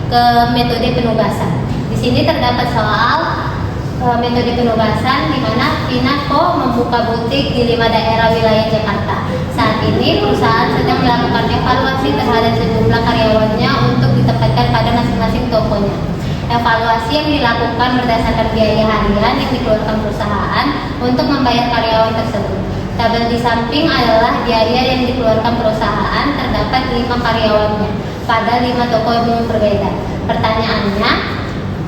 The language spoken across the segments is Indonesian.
ke metode penugasan. Di sini terdapat soal metode penugasan di mana Finaco membuka butik di 5 daerah wilayah Jakarta. Saat ini perusahaan sedang melakukan evaluasi terhadap sejumlah karyawannya untuk ditempatkan pada masing-masing tokonya. Evaluasi yang dilakukan berdasarkan biaya harian yang dikeluarkan perusahaan untuk membayar karyawan tersebut. Tabel di samping adalah biaya yang dikeluarkan perusahaan terdapat 5 karyawannya pada 5 toko yang berbeda. Pertanyaannya,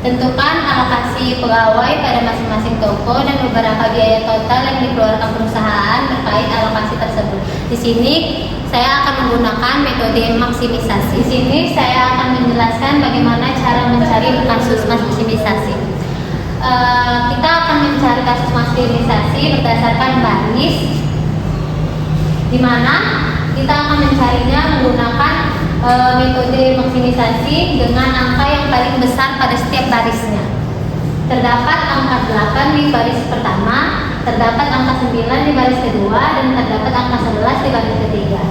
tentukan alokasi pegawai pada masing-masing toko dan beberapa biaya total yang dikeluarkan perusahaan terkait alokasi tersebut. Di sini saya akan menggunakan metode maksimisasi. Di sini saya akan menjelaskan bagaimana cara mencari kasus maksimisasi. Kita akan mencari kasus maksimisasi berdasarkan baris, di mana kita akan mencarinya menggunakan metode maksimisasi dengan angka yang paling besar pada setiap barisnya. Terdapat angka 8 di baris pertama, terdapat angka 9 di baris kedua, dan terdapat angka 11 di baris ketiga.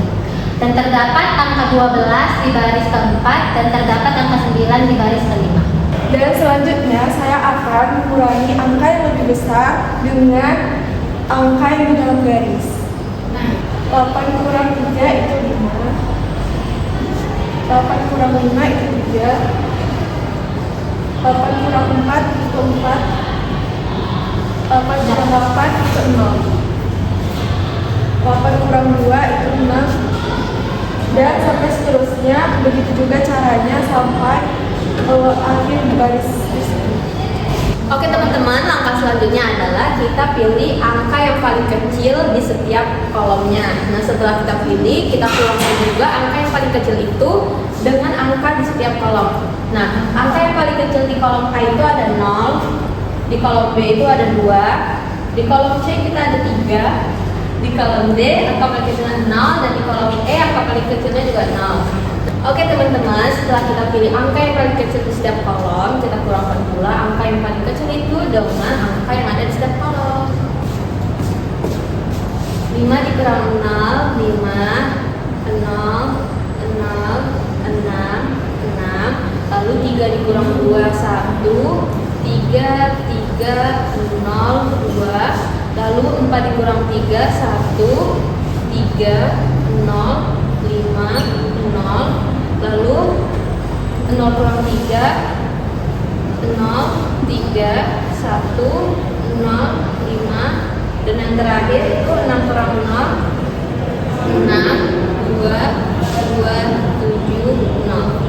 Dan terdapat angka 12 di baris keempat, dan terdapat angka 9 di baris kelima. Dan selanjutnya saya akan mengurangi angka yang lebih besar dengan angka yang di dalam garis. 8 kurang 3 itu 5, 8 kurang 5 itu 3, 8 kurang 4 itu 4, 8 kurang 8 itu 0, 8 kurang 2 itu 6, dan sampai seterusnya. Begitu juga caranya sampai akhir baris di sini. Oke teman-teman, langkah selanjutnya adalah kita pilih angka yang paling kecil di setiap kolomnya. Nah setelah kita pilih, kita tuangkan juga angka yang paling kecil itu dengan angka di setiap kolom. Nah, angka yang paling kecil di kolom A itu ada 0, di kolom B itu ada 2, di kolom C kita ada 3, di kolom D angka paling kecilnya 0, dan di kolom E angka paling kecilnya juga 0. Oke teman-teman, setelah kita pilih angka yang paling kecil di setiap kolom, kita kurangkan pula angka yang paling kecil itu dengan angka yang ada di setiap kolom. 5 dikurang 0, 5, 0, 0, 6, 6, lalu 3 dikurang 2, 1, 3, 3, 0, 2, lalu 4 dikurang 3, 1, 3, 0, 5, 0, lalu 0 kurang 3, 0, 3, 1, 0, 5, dan yang terakhir itu 6 kurang 0, 6, 2, 7, 0.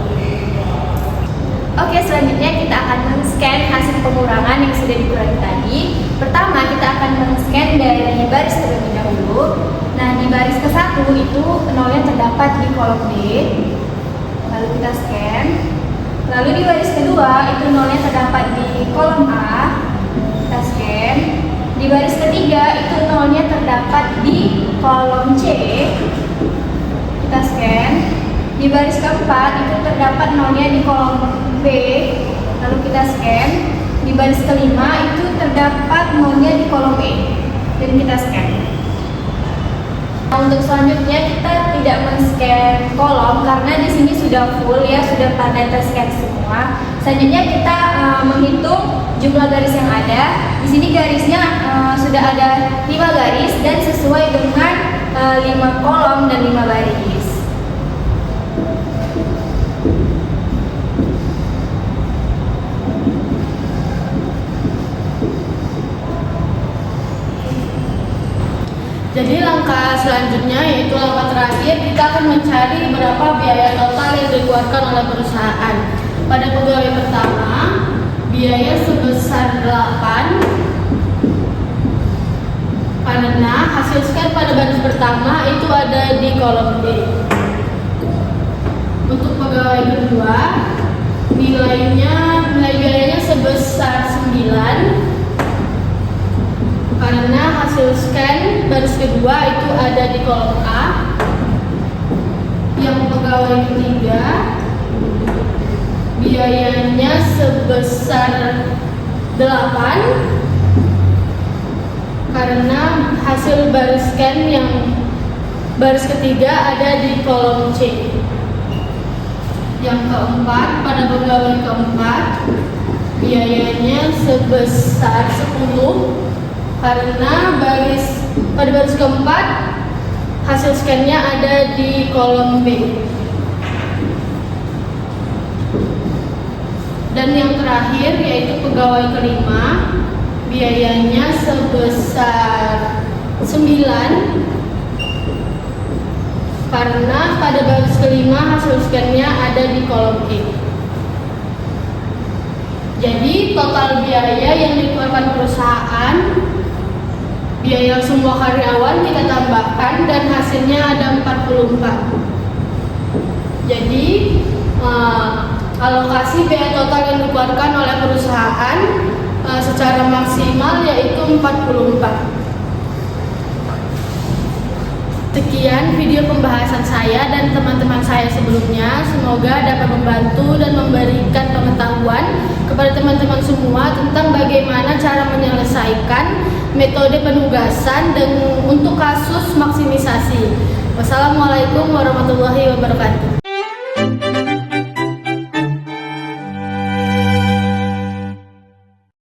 Oke, selanjutnya kita akan men-scan hasil pengurangan yang sudah dikurangi tadi. Pertama, kita akan men-scan dari baris terlebih dahulu. Nah, di baris ke-1 itu nolnya terdapat di kolom D. Lalu kita scan. Lalu di baris kedua itu nolnya terdapat di kolom A. Kita scan. Di baris ketiga itu nolnya terdapat di kolom C. Kita scan. Di baris keempat itu terdapat nolnya di kolom B. Lalu kita scan. Di baris kelima itu terdapat nolnya di kolom E. Dan kita scan. Untuk selanjutnya kita tidak men-scan kolom karena di sini sudah full ya, sudah pada ter-scan semua. Selanjutnya kita menghitung jumlah garis yang ada. Di sini garisnya sudah ada 5 garis dan sesuai dengan 5 kolom dan 5 baris. Jadi langkah selanjutnya yaitu langkah terakhir, kita akan mencari berapa biaya total yang dikeluarkan oleh perusahaan. Pada pegawai pertama, biaya sebesar 8 karena hasil scan pada baris pertama itu ada di kolom D. Untuk pegawai kedua, nilai biayanya sebesar 9 karena hasil scan baris kedua itu ada di kolom A. Yang pegawai ketiga biayanya sebesar 8 karena hasil baris scan yang baris ketiga ada di kolom C. Yang keempat, pada pegawai keempat biayanya sebesar 10 karena pada baris keempat hasil scan-nya ada di kolom B. Dan yang terakhir yaitu pegawai kelima, biayanya sebesar 9 karena pada baris kelima hasil scan-nya ada di kolom E. Jadi total biaya yang dikeluarkan perusahaan, biaya semua karyawan kita tambahkan dan hasilnya ada 44. Jadi alokasi biaya total yang dikeluarkan oleh perusahaan secara maksimal yaitu 44. Sekian video pembahasan saya dan teman-teman saya sebelumnya. Semoga dapat membantu dan memberikan pengetahuan kepada teman-teman semua tentang bagaimana cara menyelesaikan metode penugasan dan untuk kasus maksimisasi. Wassalamualaikum warahmatullahi wabarakatuh.